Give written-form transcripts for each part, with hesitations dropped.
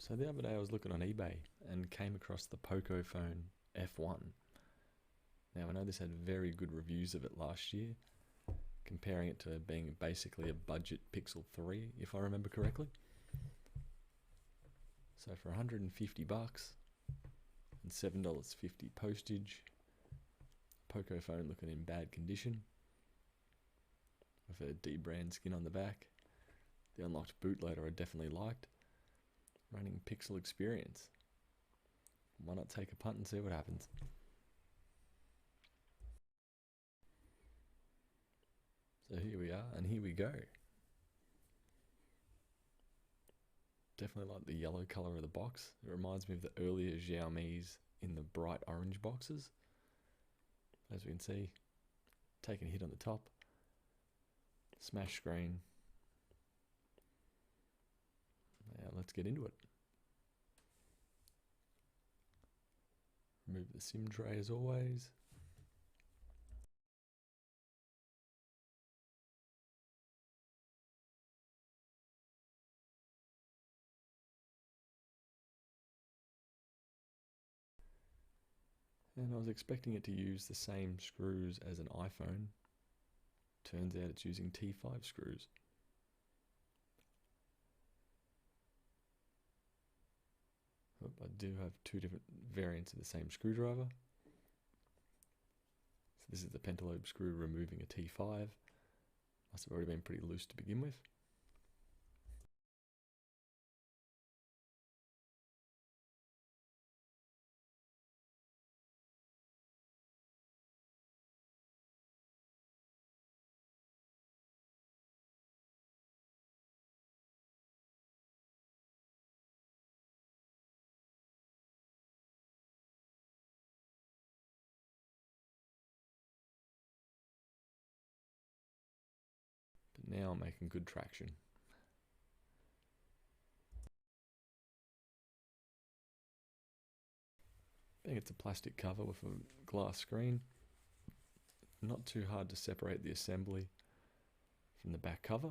So the other day I was looking on eBay and came across the Pocophone F1. Now I know this had very good reviews of it last year, comparing it to being basically a budget Pixel 3, if I remember correctly. So for $150 and $7.50 postage, Pocophone looking in bad condition, with a D-brand skin on the back. The unlocked bootloader I definitely liked. Running Pixel experience. Why not take a punt and see what happens? So here we are, and here we go. Definitely like the yellow colour of the box. It reminds me of the earlier Xiaomi's in the bright orange boxes. As we can see, taking a hit on the top. Smash screen. Now let's get into it. Remove the SIM tray as always. And I was expecting it to use the same screws as an iPhone. Turns out it's using T5 screws. I do have two different variants of the same screwdriver. So this is the pentalobe screw removing a T5. Must have already been pretty loose to begin with. But now I'm making good traction. Being it's a plastic cover with a glass screen, not too hard to separate the assembly from the back cover.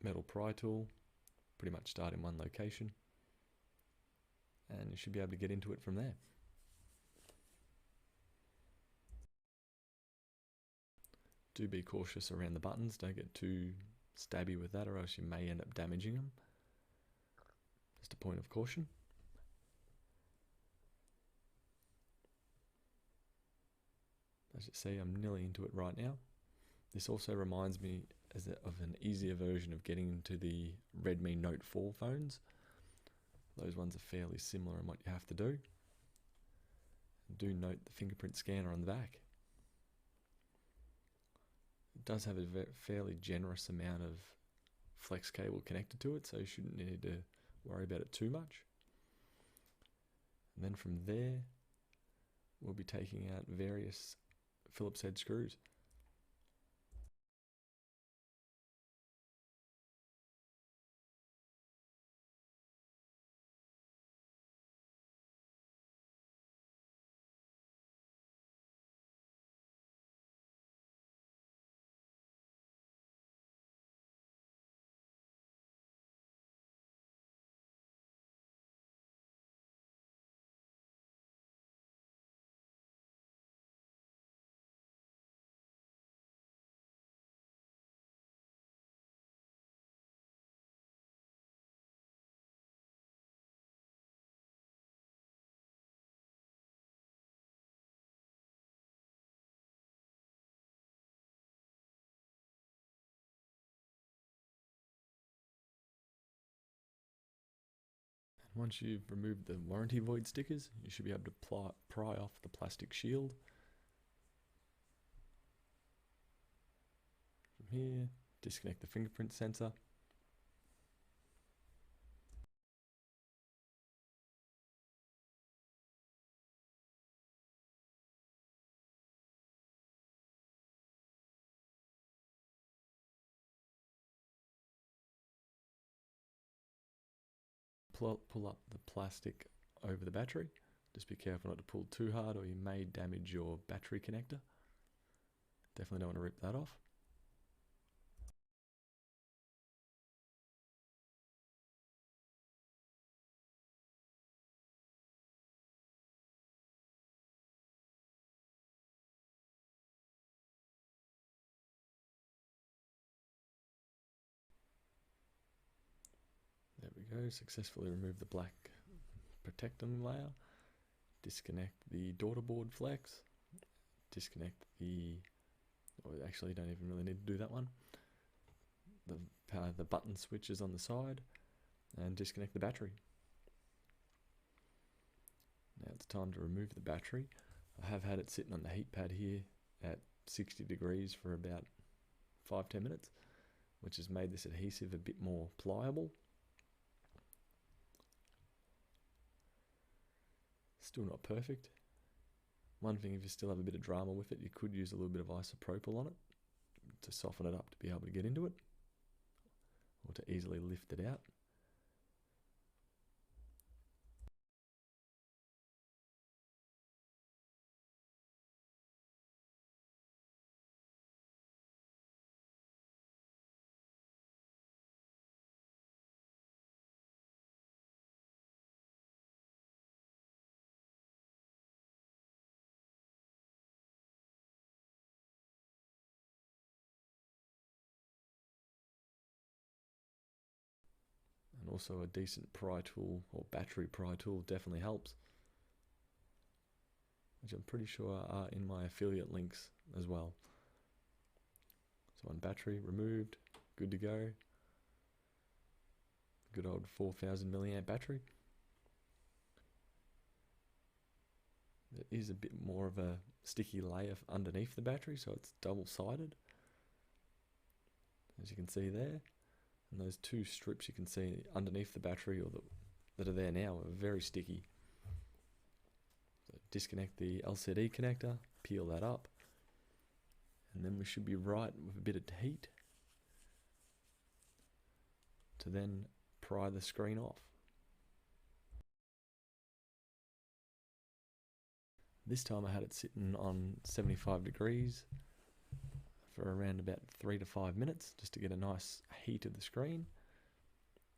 Metal pry tool, pretty much start in one location, and you should be able to get into it from there. Do be cautious around the buttons, don't get too stabby with that or else you may end up damaging them. Just a point of caution. As you see, I'm nearly into it right now. This also reminds me of an easier version of getting into the Redmi Note 4 phones. Those ones are fairly similar in what you have to do. Do note the fingerprint scanner on the back. It does have a fairly generous amount of flex cable connected to it, so you shouldn't need to worry about it too much. And then from there, we'll be taking out various Phillips head screws. Once you've removed the warranty void stickers, you should be able to pry off the plastic shield. From here, disconnect the fingerprint sensor. Pull up the plastic over the battery. Just be careful not to pull too hard or you may damage your battery connector. Definitely don't want to rip that off. we go, successfully remove the black protectum layer, disconnect the daughter board flex, disconnect the, or actually you don't even really need to do that one, the button switches on the side, and disconnect the battery. Now it's time to remove the battery. I have had it sitting on the heat pad here at 60 degrees for about 5-10 minutes, which has made this adhesive a bit more pliable. Still not perfect. One thing, if you still have a bit of drama with it, you could use a little bit of isopropyl on it to soften it up to be able to get into it, or to easily lift it out. And also a decent pry tool or battery pry tool definitely helps, which I'm pretty sure are in my affiliate links as well. So one battery removed, good to go. Good old 4000 milliamp battery. There is a bit more of a sticky layer underneath the battery, so it's double-sided, as you can see there. And those two strips you can see underneath the battery, or that are there now, are very sticky. So disconnect the LCD connector, peel that up, and then we should be right with a bit of heat to then pry the screen off. This time I had it sitting on 75 degrees for around about 3 to 5 minutes just to get a nice heat of the screen.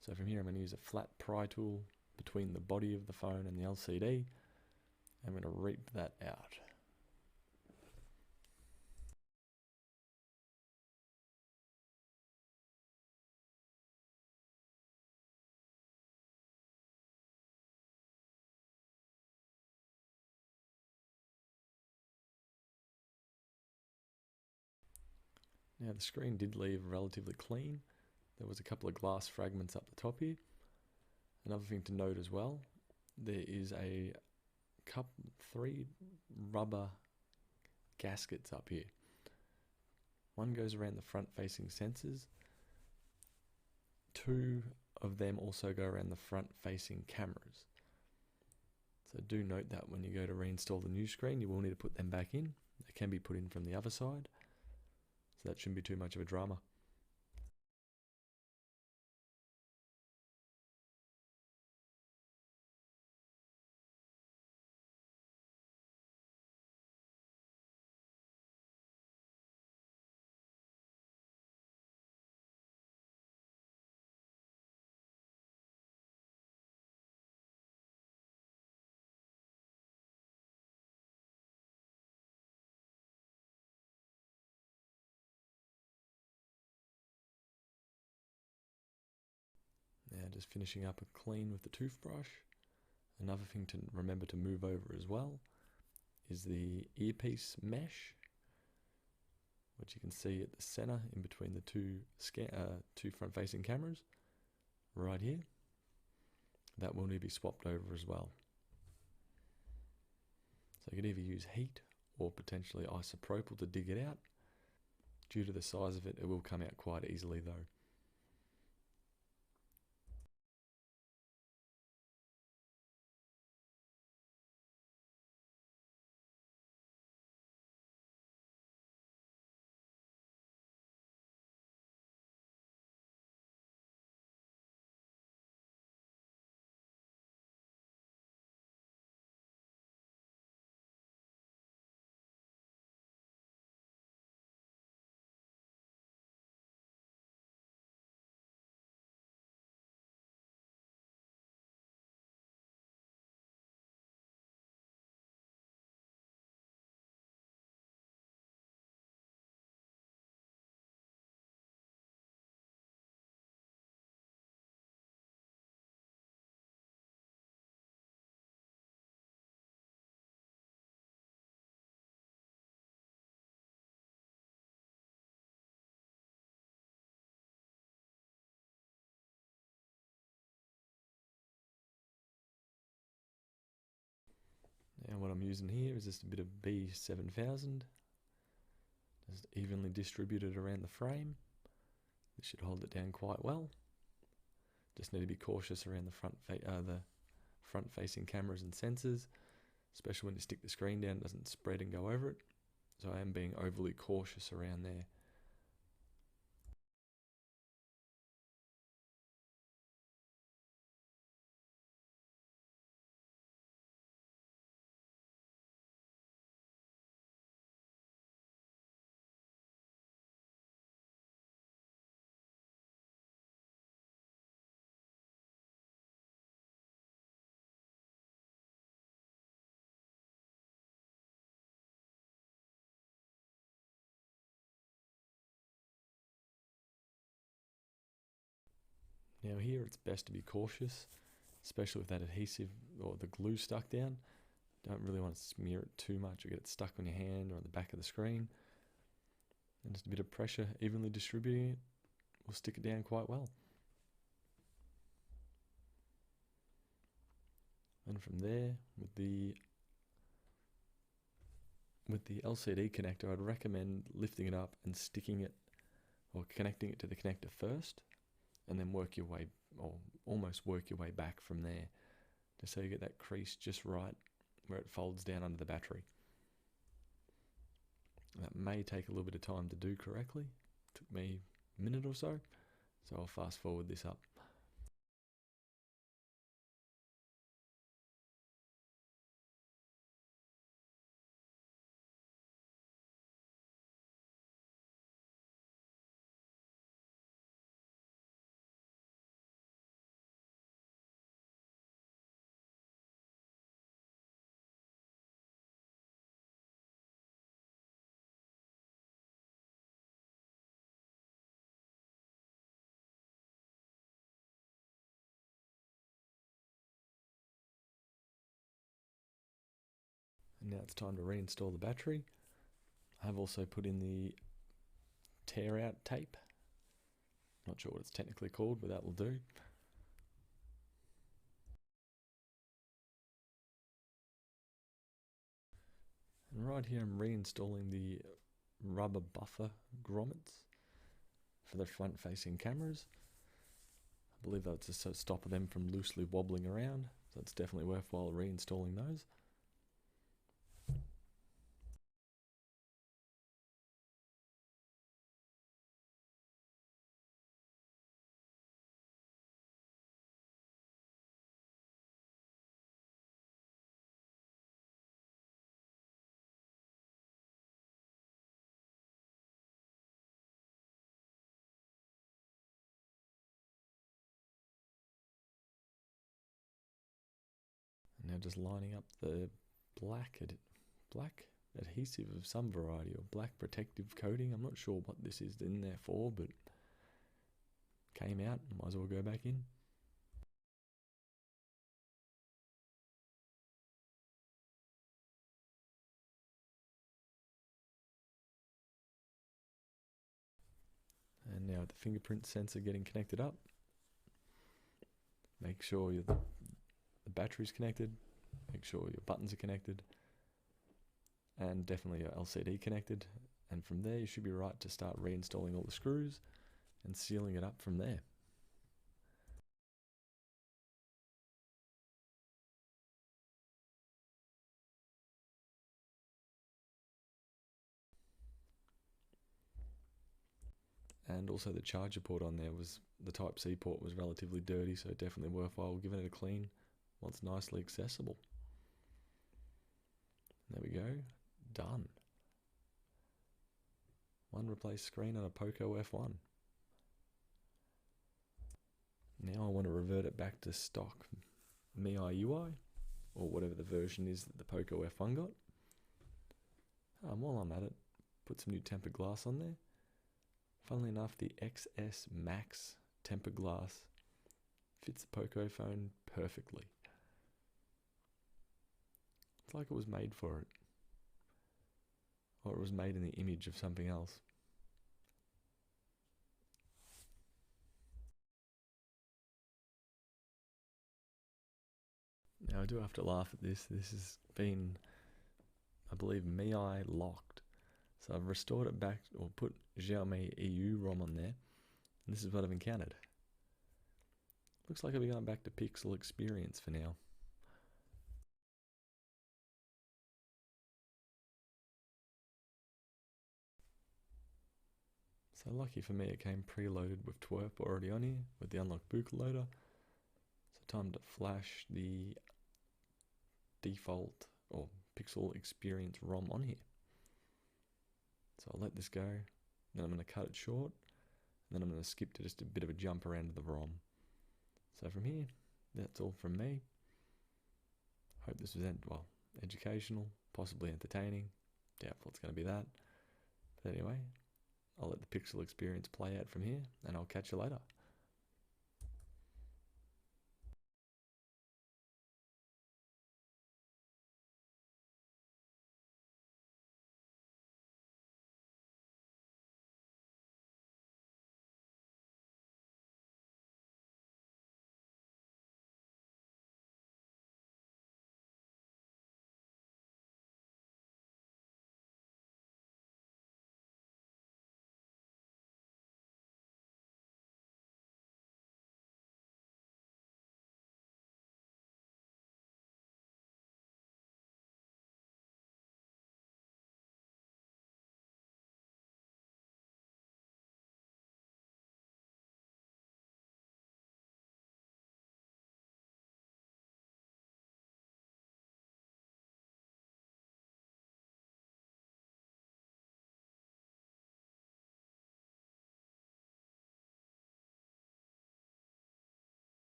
So from here I'm going to use a flat pry tool between the body of the phone and the LCD. I'm going to reap that out. Now the screen did leave relatively clean. There was a couple of glass fragments up the top here. Another thing to note as well, there is a 3 rubber gaskets up here. One goes around the front facing sensors. 2 of them also go around the front facing cameras. So do note that when you go to reinstall the new screen, you will need to put them back in. They can be put in from the other side, so that shouldn't be too much of a drama. Now just finishing up a clean with the toothbrush. Another thing to remember to move over as well is the earpiece mesh, which you can see at the center in between the two front-facing cameras, right here. That will need to be swapped over as well. So you could either use heat or potentially isopropyl to dig it out. Due to the size of it, it will come out quite easily though. And what I'm using here is just a bit of B7000, just evenly distributed around the frame. This should hold it down quite well. Just need to be cautious around the front-facing cameras and sensors, especially when you stick the screen down, it doesn't spread and go over it. So I am being overly cautious around there. Now here it's best to be cautious, especially with that adhesive or the glue stuck down. Don't really want to smear it too much or get it stuck on your hand or on the back of the screen. And just a bit of pressure, evenly distributing it, will stick it down quite well. And from there, with the LCD connector, I'd recommend lifting it up and sticking it or connecting it to the connector first, and then work your way, or almost work your way back from there, just so you get that crease just right where it folds down under the battery. That may take a little bit of time to do correctly. It took me a minute or so I'll fast forward this up. And now it's time to reinstall the battery. I've also put in the tear out tape. Not sure what it's technically called, but that will do. And right here I'm reinstalling the rubber buffer grommets for the front facing cameras. I believe that's just to stop them from loosely wobbling around, so it's definitely worthwhile reinstalling those. And now just lining up the black adhesive of some variety, or black protective coating. I'm not sure what this is in there for, but came out, might as well go back in. And now the fingerprint sensor getting connected up. Make sure the battery's connected, make sure your buttons are connected, and definitely your LCD connected. And from there you should be right to start reinstalling all the screws and sealing it up from there. And also the charger port on there was, the Type-C port was relatively dirty, so definitely worthwhile giving it a clean once nicely accessible. There we go, done. One replaced screen on a Poco F1. Now I want to revert it back to stock MIUI, or whatever the version is that the Poco F1 got. While I'm at it, put some new tempered glass on there. Funnily enough, the XS Max tempered glass fits the Pocophone perfectly. It's like it was made for it. Or it was made in the image of something else. Now I do have to laugh at this. This has been, I believe, MIUI locked. So I've restored it back, or put Xiaomi EU ROM on there, and this is what I've encountered. Looks like I'll be going back to Pixel Experience for now. So lucky for me, it came preloaded with twerp already on here with the unlock bootloader. So time to flash the default or Pixel Experience ROM on here. So I'll let this go, then I'm going to cut it short, and then I'm going to skip to just a bit of a jump around to the ROM. So from here, that's all from me. Hope this was educational, possibly entertaining. Doubtful it's going to be that. But anyway, I'll let the Pixel Experience play out from here, and I'll catch you later.